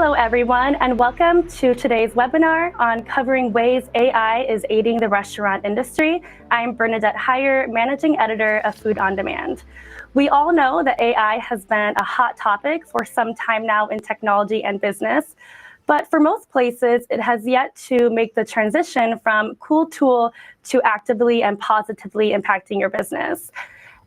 Hello, everyone, and welcome to today's webinar on covering ways AI is aiding the restaurant industry. I'm Bernadette Heyer, Managing Editor of Food on Demand. We all know that AI has been a hot topic for some time now in technology and business, but for most places, it has yet to make the transition from cool tool to actively and positively impacting your business.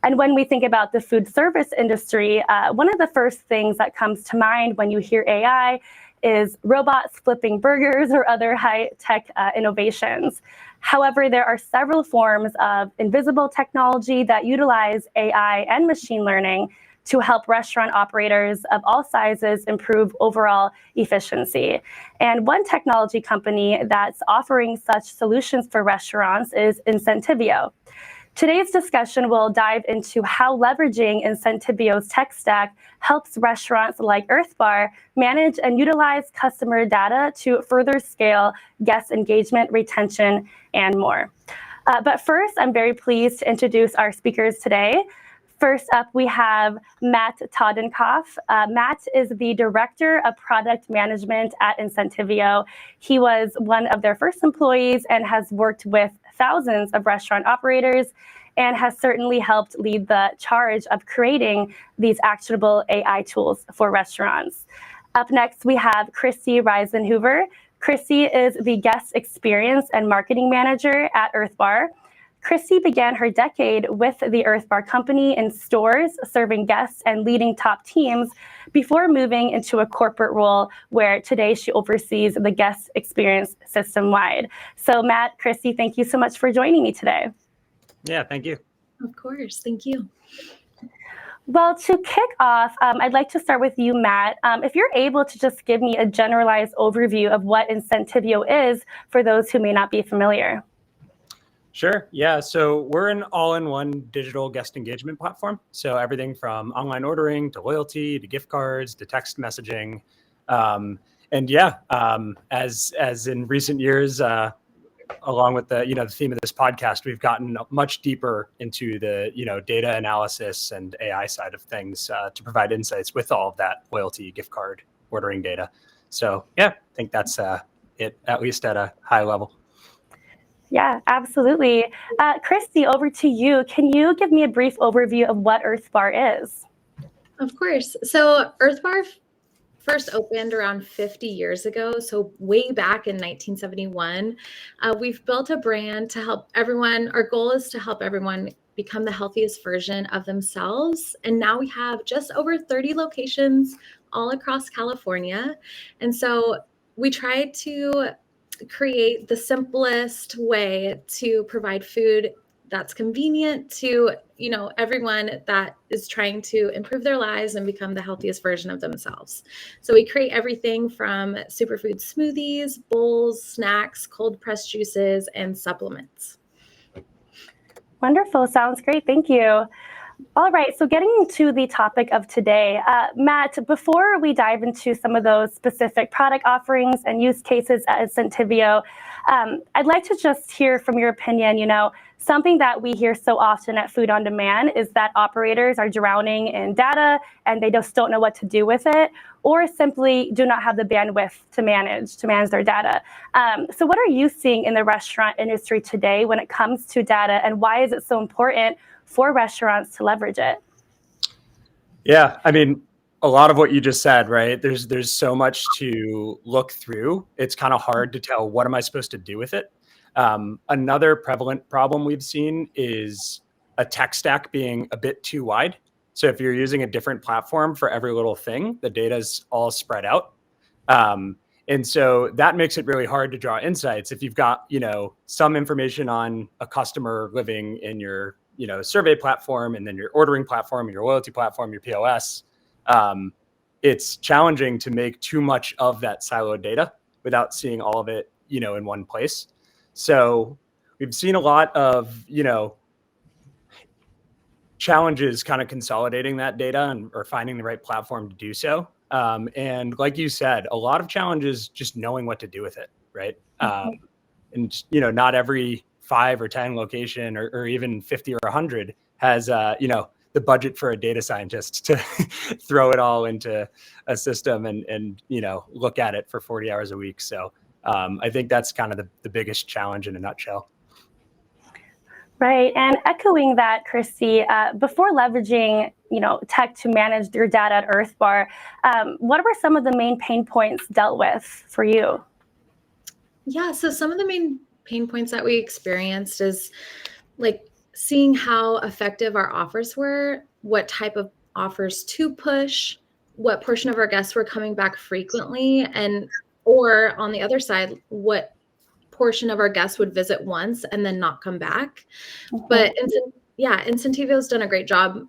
And when we think about the food service industry, one of the first things that comes to mind when you hear AI is robots flipping burgers or other high-tech innovations. However, there are several forms of invisible technology that utilize AI and machine learning to help restaurant operators of all sizes improve overall efficiency. And one technology company that's offering such solutions for restaurants is Incentivio. Today's discussion will dive into how leveraging Incentivio's tech stack helps restaurants like Earthbar manage and utilize customer data to further scale guest engagement, retention, and more. But first, I'm very pleased to introduce our speakers today. First up, we have Mat Todtenkopf. Matt is the Director of Product Management at Incentivio. He was one of their first employees and has worked with thousands of restaurant operators and has certainly helped lead the charge of creating these actionable AI tools for restaurants. Up next, we have Cristy Risenhoover. Cristy is the Guest Experience and Marketing Manager at Earthbar. Cristy began her decade with the Earthbar company in stores, serving guests and leading top teams before moving into a corporate role where today she oversees the guest experience system-wide. So Matt, Cristy, thank you so much for joining me today. Yeah, thank you. Of course, thank you. Well, to kick off, I'd like to start with you, Matt. If you're able to just give me a generalized overview of what Incentivio is for those who may not be familiar. Sure. Yeah. So we're an all-in-one digital guest engagement platform. So everything from online ordering to loyalty to gift cards to text messaging. And yeah, as in recent years, along with the theme of this podcast, we've gotten much deeper into the data analysis and AI side of things to provide insights with all of that loyalty, gift card, ordering data. So yeah, I think that's it, at least at a high level. Yeah, absolutely. Cristy, over to you. Can you give me a brief overview of what Earthbar is? Of course. So Earthbar first opened around 50 years ago, so way back in 1971. We've built a brand to help everyone. Our goal is to help everyone become the healthiest version of themselves. And now we have just over 30 locations all across California. And so we try to create the simplest way to provide food that's convenient to everyone that is trying to improve their lives and become the healthiest version of themselves. So we create everything from superfood smoothies, bowls, snacks, cold pressed juices, and supplements. Wonderful. Sounds great. Thank you. All right, so getting into the topic of today, Matt, before we dive into some of those specific product offerings and use cases at Incentivio, I'd like to just hear from your opinion. Something that we hear so often at Food on Demand is that operators are drowning in data and they just don't know what to do with it, or simply do not have the bandwidth to manage their data. So what are you seeing in the restaurant industry today when it comes to data, and why is it so important for restaurants to leverage it? Yeah, I mean, a lot of what you just said, right? There's so much to look through. It's kind of hard to tell what am I supposed to do with it. Another prevalent problem we've seen is a tech stack being a bit too wide. So if you're using a different platform for every little thing, the data's all spread out. And so that makes it really hard to draw insights. If you've got, some information on a customer living in your, survey platform, and then your ordering platform, your loyalty platform, your POS, it's challenging to make too much of that siloed data without seeing all of it, in one place. So we've seen a lot of, challenges kind of consolidating that data or finding the right platform to do so. And like you said, a lot of challenges just knowing what to do with it, right? And not every 5 or 10 location or even 50 or 100 has the budget for a data scientist to throw it all into a system and look at it for 40 hours a week. So I think that's kind of the biggest challenge in a nutshell. Right, and echoing that, Cristy, before leveraging tech to manage your data at Earthbar, what were some of the main pain points dealt with for you? Yeah, so some of the main pain points that we experienced is like seeing how effective our offers were, what type of offers to push, what portion of our guests were coming back frequently, or on the other side, what portion of our guests would visit once and then not come back. But Incentivio's done a great job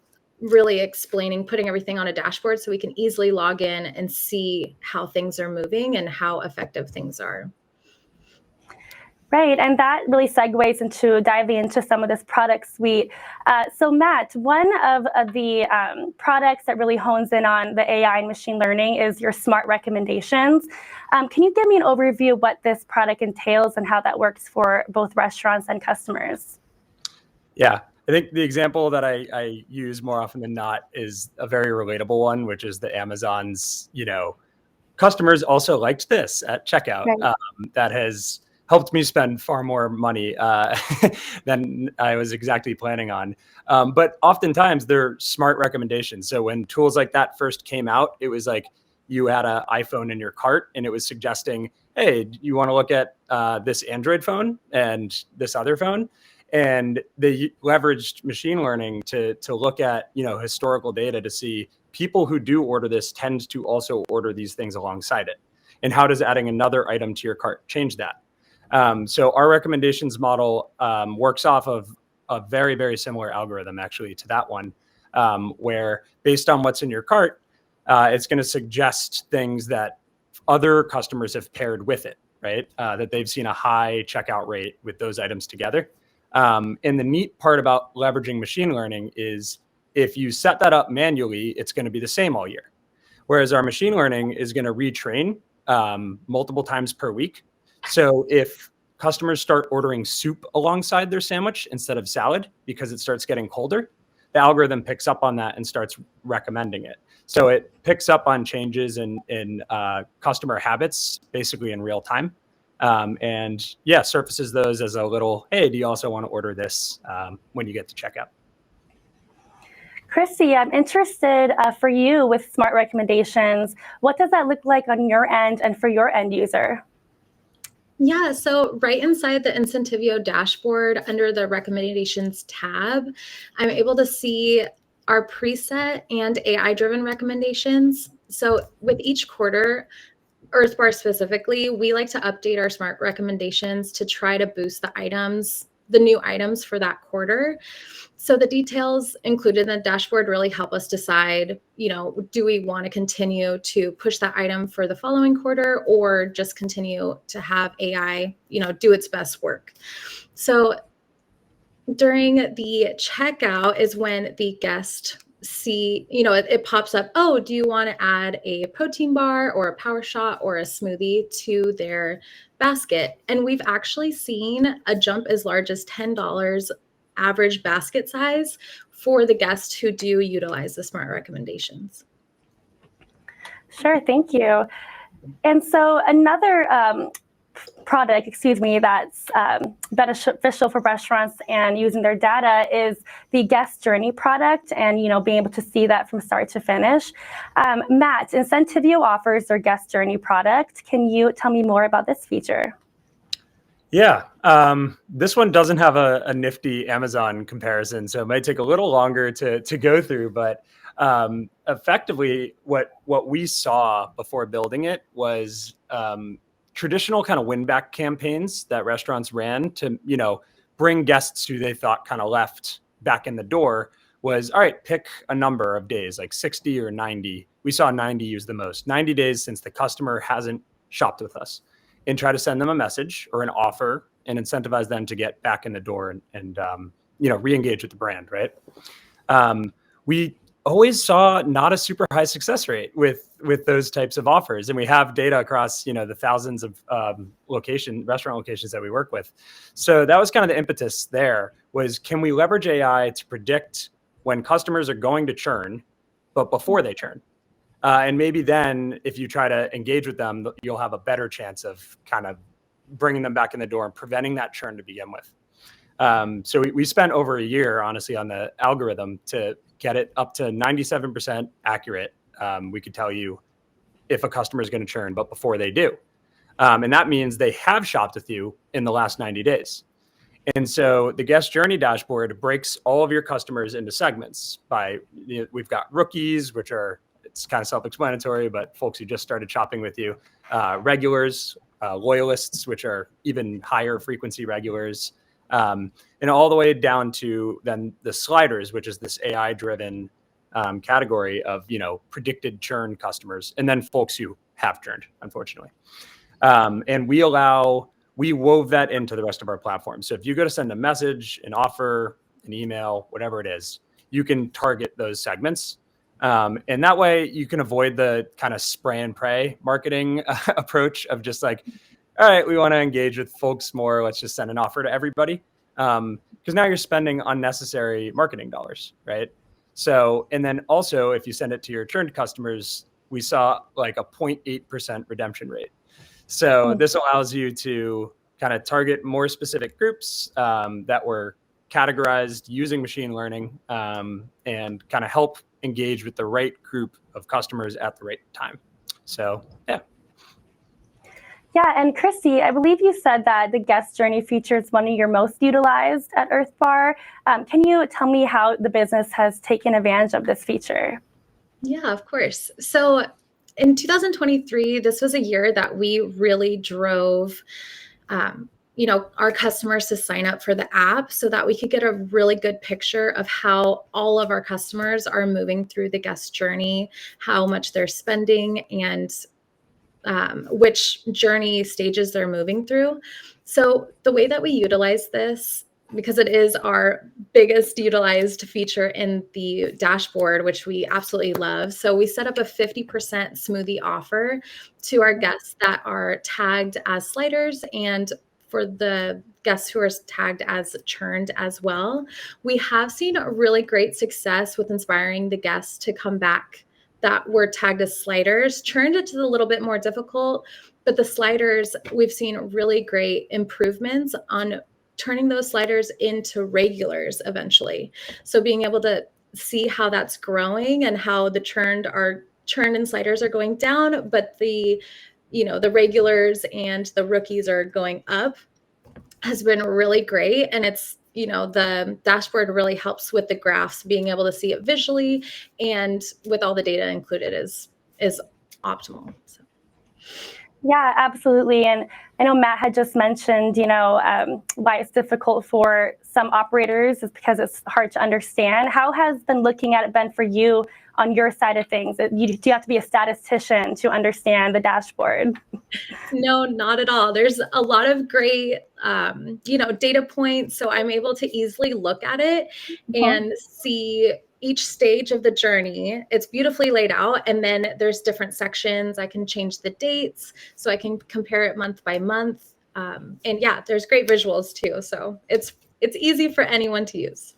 really explaining, putting everything on a dashboard so we can easily log in and see how things are moving and how effective things are. Right, and that really segues into diving into some of this product suite. So Matt, one of the products that really hones in on the AI and machine learning is your smart recommendations. Can you give me an overview of what this product entails and how that works for both restaurants and customers? Yeah, I think the example that I use more often than not is a very relatable one, which is the Amazon's, customers also liked this at checkout. Right. That has helped me spend far more money than I was exactly planning on. But oftentimes they're smart recommendations. So when tools like that first came out, it was like you had an iPhone in your cart and it was suggesting, hey, you want to look at this Android phone and this other phone? And they leveraged machine learning to look at historical data to see people who do order this tend to also order these things alongside it. And how does adding another item to your cart change that? So our recommendations model works off of a very, very similar algorithm actually to that one, where based on what's in your cart, it's going to suggest things that other customers have paired with it, right? That they've seen a high checkout rate with those items together. And the neat part about leveraging machine learning is if you set that up manually, it's going to be the same all year. Whereas our machine learning is going to retrain multiple times per week. So if customers start ordering soup alongside their sandwich instead of salad because it starts getting colder, the algorithm picks up on that and starts recommending it. So it picks up on changes in customer habits basically in real time. And surfaces those as a little, hey, do you also want to order this when you get to checkout? Cristy, I'm interested for you with smart recommendations. What does that look like on your end and for your end user? Yeah, so right inside the Incentivio dashboard under the recommendations tab, I'm able to see our preset and AI-driven recommendations. So with each quarter, Earthbar specifically, we like to update our smart recommendations to try to boost the new items for that quarter. So the details included in the dashboard really help us decide, do we want to continue to push that item for the following quarter or just continue to have AI, do its best work. So during the checkout is when the guest it pops up, oh, do you want to add a protein bar or a power shot or a smoothie to their basket? And we've actually seen a jump as large as $10 average basket size for the guests who do utilize the smart recommendations. Sure, thank you. And so another product, that's beneficial for restaurants and using their data is the guest journey product and, being able to see that from start to finish. Matt, Incentivio offers their guest journey product. Can you tell me more about this feature? Yeah, this one doesn't have a nifty Amazon comparison, so it might take a little longer to go through, but effectively what we saw before building it was traditional kind of win-back campaigns that restaurants ran to, bring guests who they thought kind of left back in the door was, all right, pick a number of days, like 60 or 90. We saw 90 use the most, 90 days since the customer hasn't shopped with us, and try to send them a message or an offer and incentivize them to get back in the door and re-engage with the brand, right? We always saw not a super high success rate with those types of offers. And we have data across, the thousands of restaurant locations that we work with. So that was kind of the impetus there was, can we leverage AI to predict when customers are going to churn, but before they churn. And maybe then if you try to engage with them, you'll have a better chance of kind of bringing them back in the door and preventing that churn to begin with. So we spent over a year, honestly, on the algorithm to get it up to 97% accurate. We could tell you if a customer is going to churn, but before they do. And that means they have shopped with you in the last 90 days. And so the guest journey dashboard breaks all of your customers into segments by, we've got rookies, which are, it's kind of self-explanatory, but folks who just started shopping with you, regulars, loyalists, which are even higher frequency regulars, and all the way down to then the sliders, which is this AI-driven category of, predicted churn customers, and then folks who have churned, unfortunately. And we wove that into the rest of our platform. So if you go to send a message, an offer, an email, whatever it is, you can target those segments. And that way you can avoid the kind of spray and pray marketing approach of just like, all right, we want to engage with folks more. Let's just send an offer to everybody. Because now you're spending unnecessary marketing dollars, right? So, and then also if you send it to your churned customers, we saw like a 0.8% redemption rate. So this allows you to kind of target more specific groups that were categorized using machine learning and kind of help engage with the right group of customers at the right time. So, yeah. Yeah, and Cristy, I believe you said that the guest journey feature is one of your most utilized at Earthbar. Can you tell me how the business has taken advantage of this feature? Yeah, of course. So in 2023, this was a year that we really drove, our customers to sign up for the app so that we could get a really good picture of how all of our customers are moving through the guest journey, how much they're spending, and which journey stages they're moving through. So the way that we utilize this, because it is our biggest utilized feature in the dashboard, which we absolutely love. So we set up a 50% smoothie offer to our guests that are tagged as sliders, and for the guests who are tagged as churned as well. We have seen a really great success with inspiring the guests to come back that were tagged as sliders. Churned, it's a little bit more difficult, but the sliders, we've seen really great improvements on turning those sliders into regulars eventually. So being able to see how that's growing and how the churned and sliders are going down, but the regulars and the rookies are going up has been really great. And it's, the dashboard really helps with the graphs, being able to see it visually, and with all the data included is optimal. So. Yeah, absolutely. And I know Matt had just mentioned, why it's difficult for some operators is because it's hard to understand. How has been looking at it been for you on your side of things? Do you have to be a statistician to understand the dashboard? No, not at all. There's a lot of great, data points. So I'm able to easily look at it and see each stage of the journey. It's beautifully laid out. And then there's different sections. I can change the dates so I can compare it month by month. And yeah, there's great visuals too. So it's easy for anyone to use.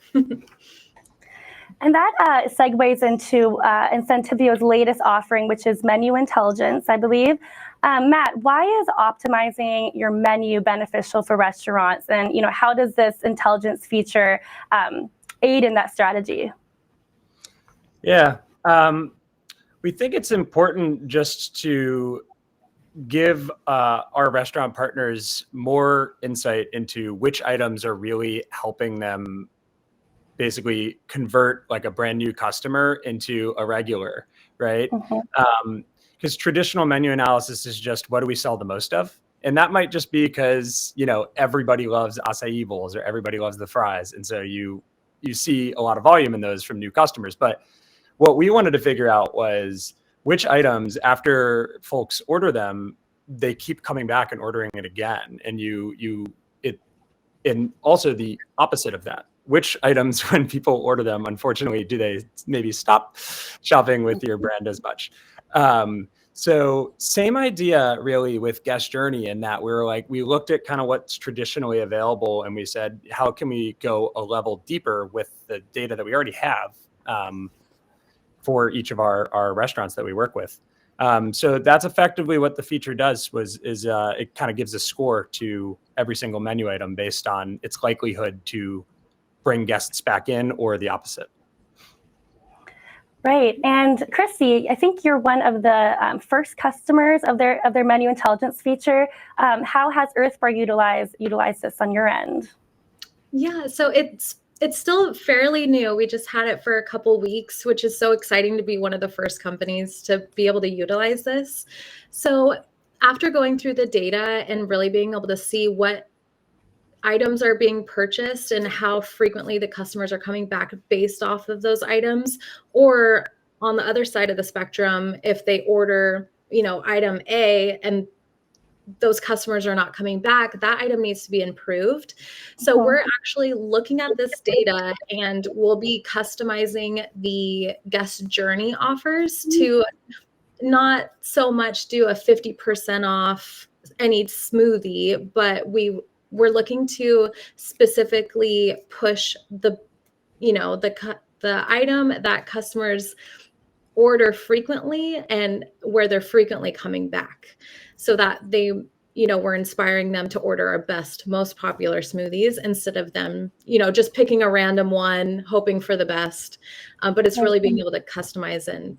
And that segues into Incentivio's latest offering, which is menu intelligence, I believe. Matt, why is optimizing your menu beneficial for restaurants? And how does this intelligence feature aid in that strategy? Yeah, we think it's important just to give our restaurant partners more insight into which items are really helping them basically convert like a brand new customer into a regular, right? Because traditional menu analysis is just what do we sell the most of? And that might just be because, everybody loves acai bowls or everybody loves the fries. And so you see a lot of volume in those from new customers. But what we wanted to figure out was which items, after folks order them, they keep coming back and ordering it again. And and also the opposite of that. Which items, when people order them, unfortunately, do they maybe stop shopping with your brand as much? So same idea really with guest journey, in that we looked at kind of what's traditionally available, and we said, how can we go a level deeper with the data that we already have for each of our restaurants that we work with. So that's effectively what the feature does. It kind of gives a score to every single menu item based on its likelihood to bring guests back in, or the opposite. Right. And Cristy, I think you're one of the first customers of their menu intelligence feature. How has Earthbar utilized this on your end? Yeah, so it's still fairly new. We just had it for a couple weeks, which is so exciting to be one of the first companies to be able to utilize this. So after going through the data and really being able to see what items are being purchased and how frequently the customers are coming back based off of those items, or on the other side of the spectrum, if they order, item A and those customers are not coming back, that item needs to be improved. So we're actually looking at this data, and we'll be customizing the guest journey offers to not so much do a 50% off any smoothie, but we're looking to specifically push the item that customers order frequently and where they're frequently coming back, so that we're inspiring them to order our best, most popular smoothies instead of them, just picking a random one, hoping for the best. But it's really being able to customize and,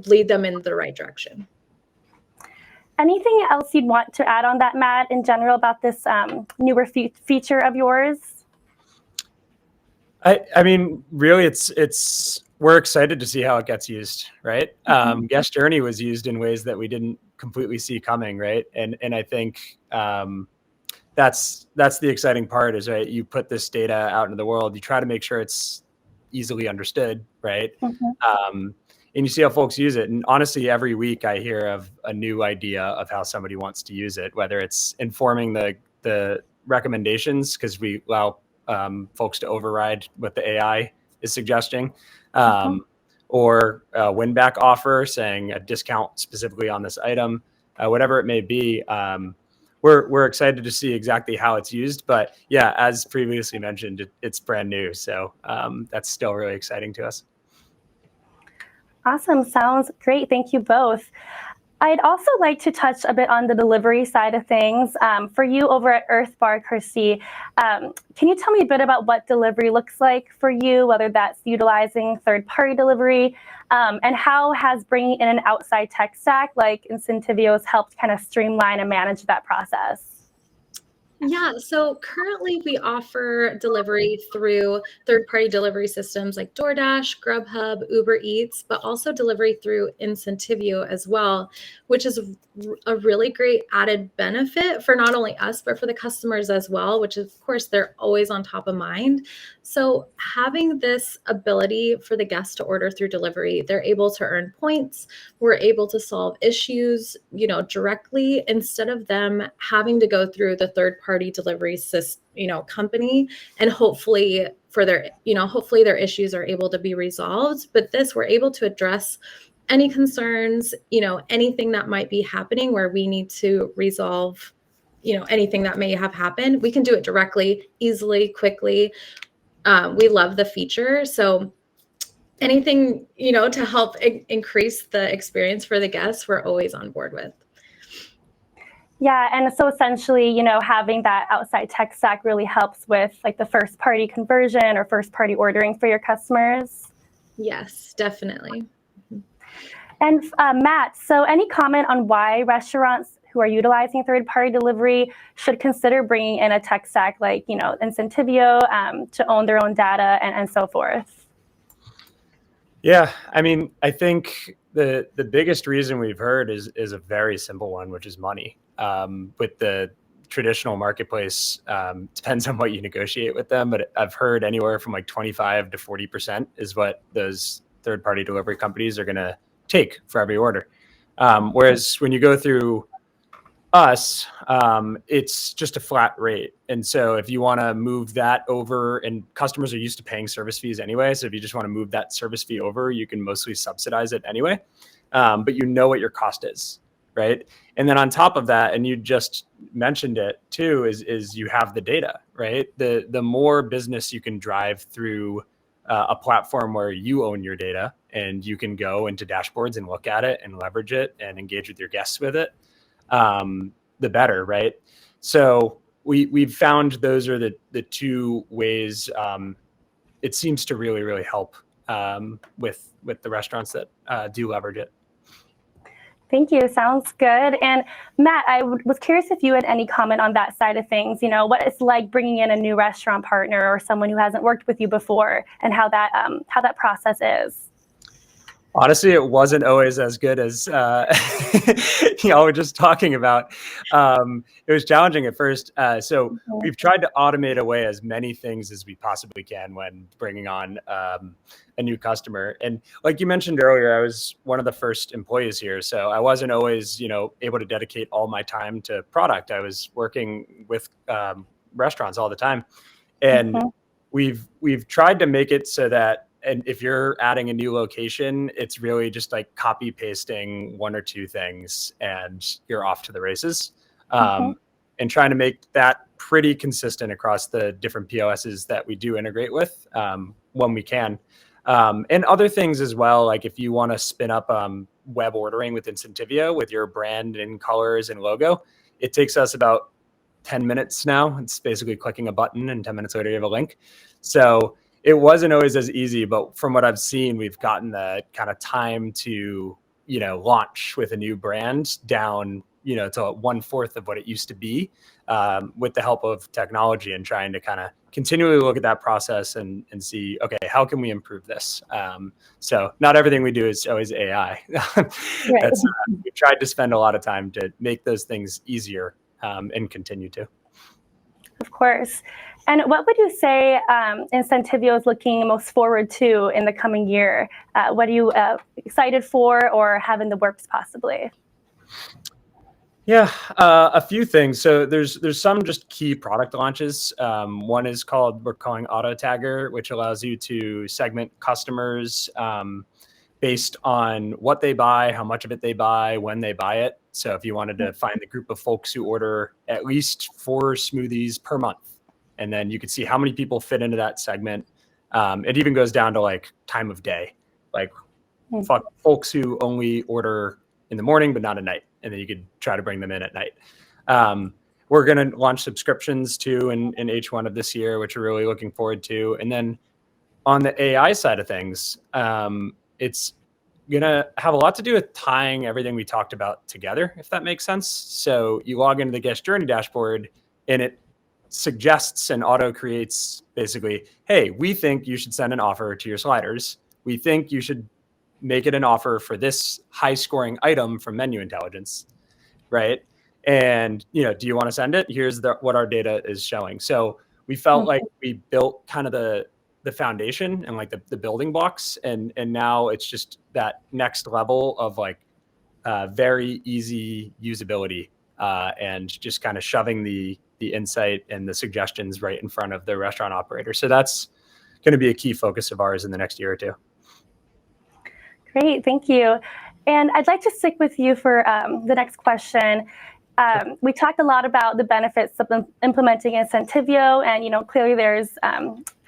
lead them in the right direction. Anything else you'd want to add on that, Matt, in general about this newer feature of yours? I mean, really, we're excited to see how it gets used, right? Guest journey was used in ways that we didn't completely see coming, right? And I think that's the exciting part, is, right, you put this data out into the world, you try to make sure it's easily understood, right? And you see how folks use it. And honestly, every week I hear of a new idea of how somebody wants to use it, whether it's informing the recommendations, because we allow folks to override what the AI is suggesting, or a win-back offer saying a discount specifically on this item, whatever it may be. We're excited to see exactly how it's used. But yeah, as previously mentioned, it's brand new. So that's still really exciting to us. Awesome. Sounds great. Thank you both. I'd also like to touch a bit on the delivery side of things. For you over at Earthbar, Cristy, can you tell me a bit about what delivery looks like for you, whether that's utilizing third-party delivery, and how has bringing in an outside tech stack like Incentivio helped kind of streamline and manage that process? Yeah, so currently we offer delivery through third-party delivery systems like DoorDash, Grubhub, Uber Eats, but also delivery through Incentivio as well, which is a really great added benefit for not only us, but for the customers as well, which of course they're always on top of mind. So having this ability for the guests to order through delivery, they're able to earn points. We're able to solve issues, directly, instead of them having to go through the third-party delivery company, and hopefully their issues are able to be resolved. But this, we're able to address any concerns, anything that might be happening where we need to resolve, anything that may have happened. We can do it directly, easily, quickly. We love the feature. So anything, to help increase the experience for the guests, we're always on board with. Yeah, and so essentially, having that outside tech stack really helps with like the first party conversion or first party ordering for your customers. Yes, definitely. And Matt, so any comment on why restaurants who are utilizing third-party delivery should consider bringing in a tech stack like, Incentivio to own their own data and so forth? Yeah, I mean, I think the biggest reason we've heard is a very simple one, which is money. With the traditional marketplace, depends on what you negotiate with them, but I've heard anywhere from like 25 to 40% is what those third-party delivery companies are going to take for every order. Whereas when you go through us, it's just a flat rate. And so if you want to move that over, and customers are used to paying service fees anyway, so if you just want to move that service fee over, you can mostly subsidize it anyway. but you know what your cost is, right? And then on top of that, and you just mentioned it too, is you have the data, right? The more business you can drive through a platform where you own your data and you can go into dashboards and look at it and leverage it and engage with your guests with it, the better, right? So we've found those are the two ways it seems to really help with the restaurants that do leverage it. Thank you. Sounds good. And Matt, I was curious if you had any comment on that side of things. You know, what it's like bringing in a new restaurant partner or someone who hasn't worked with you before, and how that process is. Honestly, it wasn't always as good as we're just talking about. It was challenging at first. So we've tried to automate away as many things as we possibly can when bringing on a new customer. And like you mentioned earlier, I was one of the first employees here, so I wasn't always able to dedicate all my time to product. I was working with restaurants all the time, and we've tried to make it so that. And if you're adding a new location, it's really just like copy pasting one or two things and you're off to the races. And trying to make that pretty consistent across the different POSs that we do integrate with when we can. And other things as well, like if you want to spin up web ordering with Incentivio with your brand and colors and logo, it takes us about 10 minutes now. It's basically clicking a button and 10 minutes later you have a link. So it wasn't always as easy, but from what I've seen, we've gotten the kind of time to, launch with a new brand down, to 1/4 of what it used to be, with the help of technology and trying to kind of continually look at that process and see, okay, how can we improve this? So not everything we do is always AI. Right. We tried to spend a lot of time to make those things easier and continue to. Of course. And what would you say Incentivio is looking most forward to in the coming year? What are you excited for or have in the works possibly? Yeah, a few things. So there's some just key product launches. One is we're calling Auto Tagger, which allows you to segment customers based on what they buy, how much of it they buy, when they buy it. So if you wanted to find the group of folks who order at least 4 smoothies per month, and then you could see how many people fit into that segment. It even goes down to like time of day, like folks who only order in the morning, but not at night. And then you could try to bring them in at night. We're going to launch subscriptions too in H1 of this year, which we're really looking forward to. And then on the AI side of things, it's going to have a lot to do with tying everything we talked about together, if that makes sense. So you log into the guest journey dashboard and it suggests and auto creates basically, hey, we think you should send an offer to your sliders. We think you should make it an offer for this high scoring item from menu intelligence, right? And, do you want to send it? Here's what our data is showing. So we felt like we built kind of the foundation and like the building blocks. And now it's just that next level of like very easy usability and just kind of shoving the insight and the suggestions right in front of the restaurant operator. So that's going to be a key focus of ours in the next year or two. Great, thank you. And I'd like to stick with you for the next question. We talked a lot about the benefits of implementing Incentivio, and clearly there's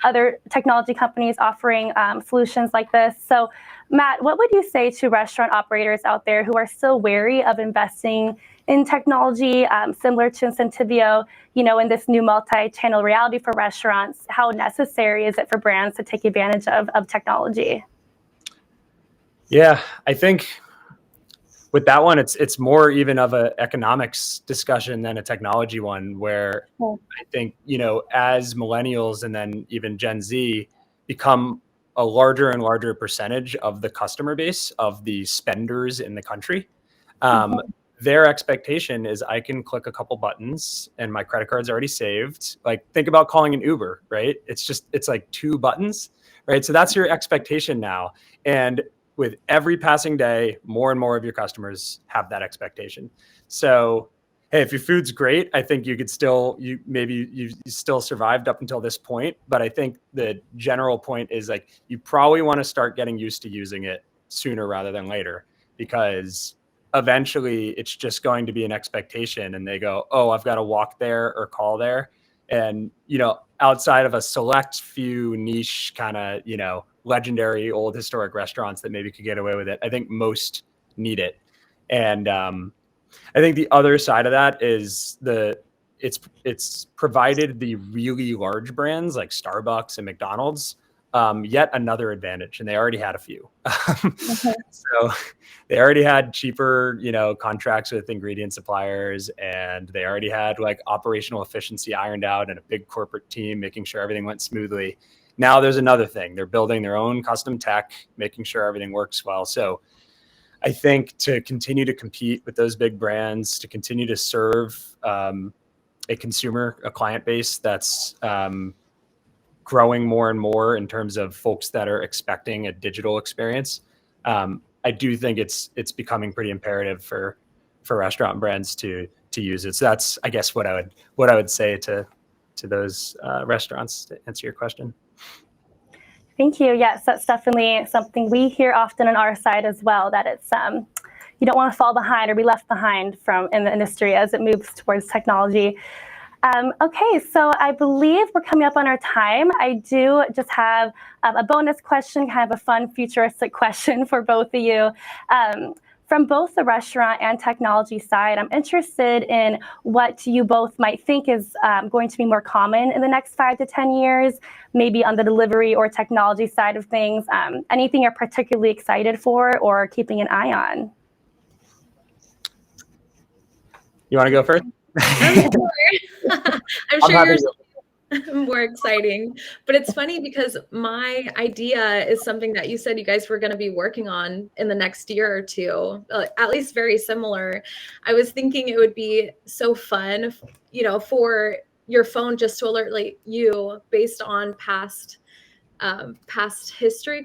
other technology companies offering solutions like this. So Matt, what would you say to restaurant operators out there who are still wary of investing in technology similar to Incentivio, in this new multi-channel reality for restaurants? How necessary is it for brands to take advantage of technology? Yeah, I think with that one, it's more even of an economics discussion than a technology one, where I think, as millennials and then even Gen Z become a larger and larger percentage of the customer base of the spenders in the country, their expectation is I can click a couple buttons and my credit card's already saved. Like think about calling an Uber, right? It's like 2 buttons, right? So that's your expectation now. And with every passing day, more and more of your customers have that expectation. So, hey, if your food's great, I think you still survived up until this point. But I think the general point is like, you probably want to start getting used to using it sooner rather than later. because eventually it's just going to be an expectation, and they go, oh, I've got to walk there or call there. And, outside of a select few niche kind of, legendary old historic restaurants that maybe could get away with it, I think most need it. And I think the other side of that is it's provided the really large brands like Starbucks and McDonald's yet another advantage, and they already had a few. So they already had cheaper, contracts with ingredient suppliers, and they already had like operational efficiency ironed out and a big corporate team making sure everything went smoothly. Now there's another thing. They're building their own custom tech, making sure everything works well. So I think to continue to compete with those big brands, to continue to serve a client base that's growing more and more in terms of folks that are expecting a digital experience, I do think it's becoming pretty imperative for restaurant brands to use it. So that's, I guess, what I would say to those restaurants, to answer your question. Thank you. Yes, that's definitely something we hear often on our side as well, that it's you don't want to fall behind or be left behind in the industry as it moves towards technology. Okay, so I believe we're coming up on our time. I do just have a bonus question, kind of a fun futuristic question for both of you. From both the restaurant and technology side, I'm interested in what you both might think is going to be more common in the next 5 to 10 years, maybe on the delivery or technology side of things. Anything you're particularly excited for or keeping an eye on? You want to go first? I'm sure yours is more exciting, but it's funny because my idea is something that you said you guys were going to be working on in the next year or two, at least very similar. I was thinking it would be so fun, for your phone just to alert you based on past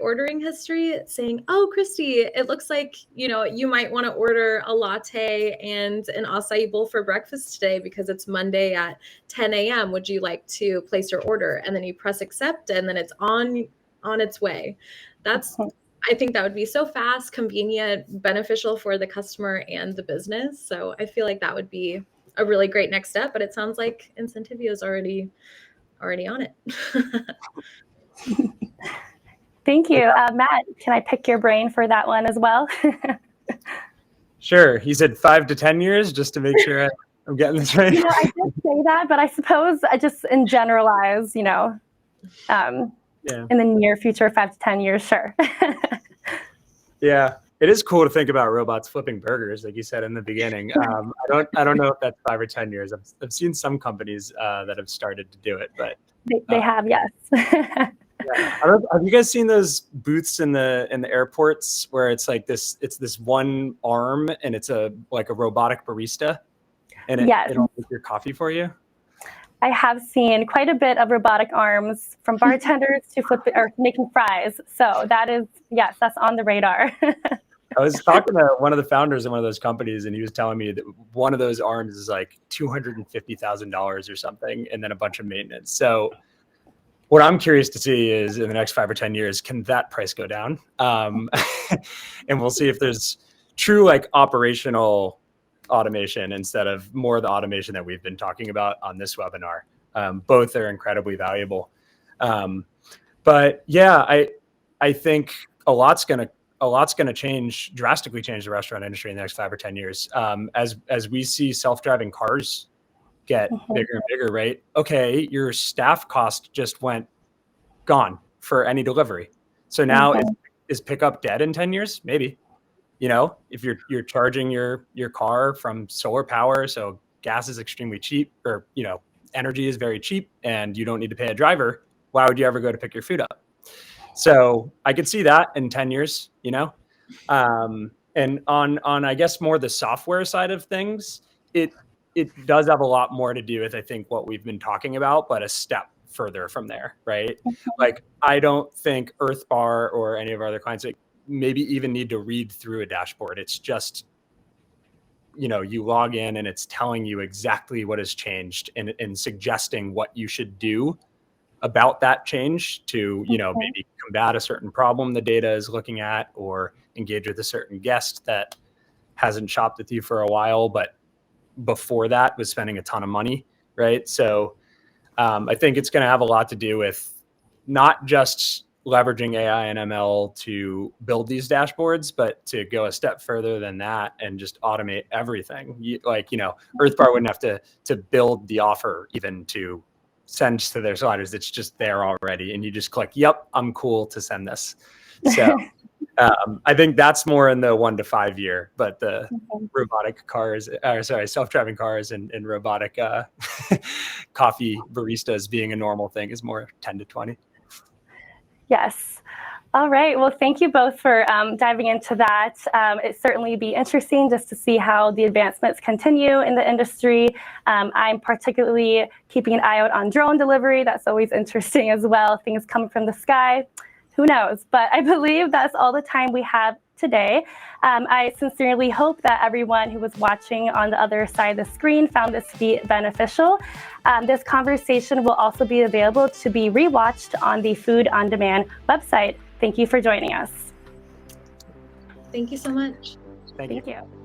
ordering history, saying, oh, Cristy, it looks like, you might want to order a latte and an acai bowl for breakfast today because it's Monday at 10 a.m. Would you like to place your order? And then you press accept, and then it's on its way. I think that would be so fast, convenient, beneficial for the customer and the business. So I feel like that would be a really great next step, but it sounds like Incentivio is already on it. Thank you. Matt, can I pick your brain for that one as well? Sure. You said 5 to 10 years, just to make sure I'm getting this right. I did say that, but I suppose I just in generalize, in the near future, 5 to 10 years, sure. Yeah. It is cool to think about robots flipping burgers, like you said in the beginning. I don't know if that's 5 or 10 years. I've seen some companies that have started to do it, but they have, yes. Yeah. Have you guys seen those booths in the airports where it's like this? It's this one arm, and it's like a robotic barista, and it'll make your coffee for you. I have seen quite a bit of robotic arms, from bartenders to flipping or making fries. So that is, yes, that's on the radar. I was talking to one of the founders of one of those companies, and he was telling me that one of those arms is like $250,000 or something, and then a bunch of maintenance. So what I'm curious to see is in the next 5 or 10 years, can that price go down? And we'll see if there's true like operational automation instead of more of the automation that we've been talking about on this webinar. Both are incredibly valuable. But yeah, I think a lot's going to drastically change the restaurant industry in the next 5 or 10 years. As we see self-driving cars get bigger and bigger, right? Okay, your staff cost just went gone for any delivery. So now is pickup dead in 10 years? Maybe. If you're charging your car from solar power, so gas is extremely cheap, or energy is very cheap, and you don't need to pay a driver, why would you ever go to pick your food up? So I could see that in 10 years, and on I guess more the software side of things, it does have a lot more to do with, I think, what we've been talking about, but a step further from there, right? Like, I don't think Earthbar or any of our other clients maybe even need to read through a dashboard. It's just, you log in and it's telling you exactly what has changed and suggesting what you should do about that change to, Okay. maybe combat a certain problem the data is looking at, or engage with a certain guest that hasn't shopped with you for a while, but before that was spending a ton of money, right? So I think it's going to have a lot to do with not just leveraging AI and ML to build these dashboards, but to go a step further than that and just automate everything. Earthbar wouldn't have to build the offer even to send to their sliders. It's just there already, and you just click, "Yep, I'm cool to send this." So I think that's more in the 1 to 5 year, but the robotic cars, self-driving cars and robotic coffee baristas being a normal thing is more 10 to 20. Yes. All right. Well, thank you both for diving into that. It certainly be interesting just to see how the advancements continue in the industry. I'm particularly keeping an eye out on drone delivery. That's always interesting as well. Things coming from the sky. Who knows? But I believe that's all the time we have today. I sincerely hope that everyone who was watching on the other side of the screen found this to be beneficial. This conversation will also be available to be rewatched on the Food on Demand website. Thank you for joining us. Thank you so much. Thank you. Thank you.